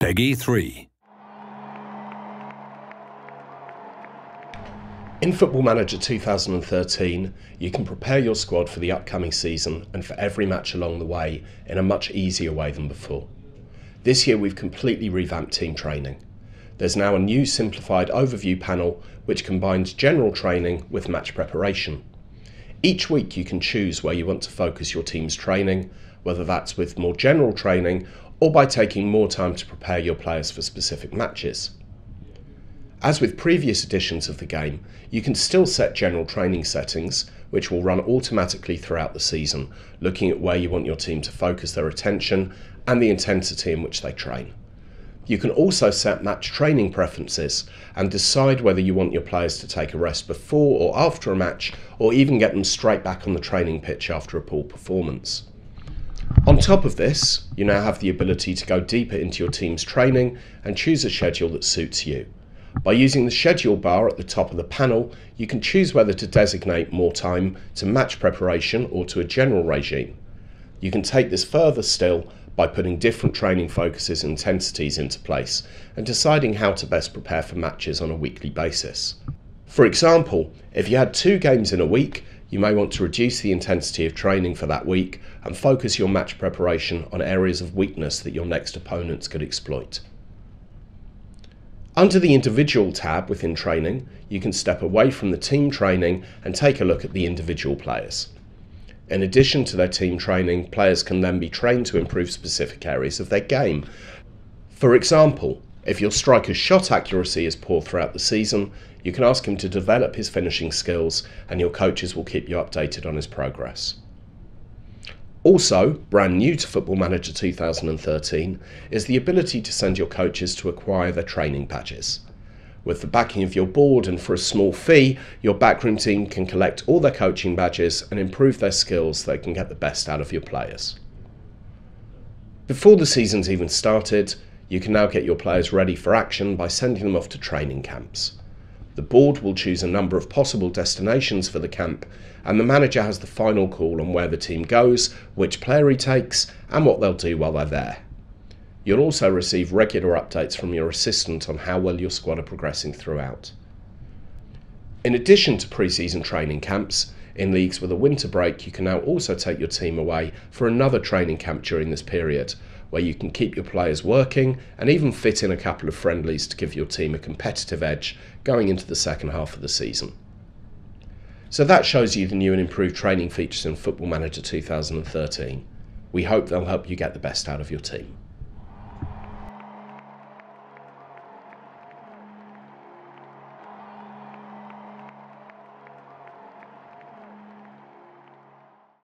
Peggy 3. In Football Manager 2013, you can prepare your squad for the upcoming season and for every match along the way in a much easier way than before. This year we've completely revamped team training. There's now a new simplified overview panel which combines general training with match preparation. Each week you can choose where you want to focus your team's training, whether that's with more general training or by taking more time to prepare your players for specific matches. As with previous editions of the game, you can still set general training settings, which will run automatically throughout the season, looking at where you want your team to focus their attention and the intensity in which they train. You can also set match training preferences and decide whether you want your players to take a rest before or after a match, or even get them straight back on the training pitch after a poor performance. On top of this, you now have the ability to go deeper into your team's training and choose a schedule that suits you. By using the schedule bar at the top of the panel, you can choose whether to designate more time to match preparation or to a general regime. You can take this further still by putting different training focuses and intensities into place and deciding how to best prepare for matches on a weekly basis. For example, if you had 2 games in a week, you may want to reduce the intensity of training for that week and focus your match preparation on areas of weakness that your next opponents could exploit. Under the Individual tab within Training, you can step away from the team training and take a look at the individual players. In addition to their team training, players can then be trained to improve specific areas of their game. For example, if your striker's shot accuracy is poor throughout the season, you can ask him to develop his finishing skills and your coaches will keep you updated on his progress. Also, brand new to Football Manager 2013 is the ability to send your coaches to acquire their training badges. With the backing of your board and for a small fee, your backroom team can collect all their coaching badges and improve their skills so they can get the best out of your players. Before the season's even started, you can now get your players ready for action by sending them off to training camps. The board will choose a number of possible destinations for the camp, and the manager has the final call on where the team goes, which player he takes, and what they'll do while they're there. You'll also receive regular updates from your assistant on how well your squad are progressing throughout. In addition to pre-season training camps, in leagues with a winter break, you can now also take your team away for another training camp during this period, where you can keep your players working and even fit in a couple of friendlies to give your team a competitive edge going into the second half of the season. So that shows you the new and improved training features in Football Manager 2013. We hope they'll help you get the best out of your team.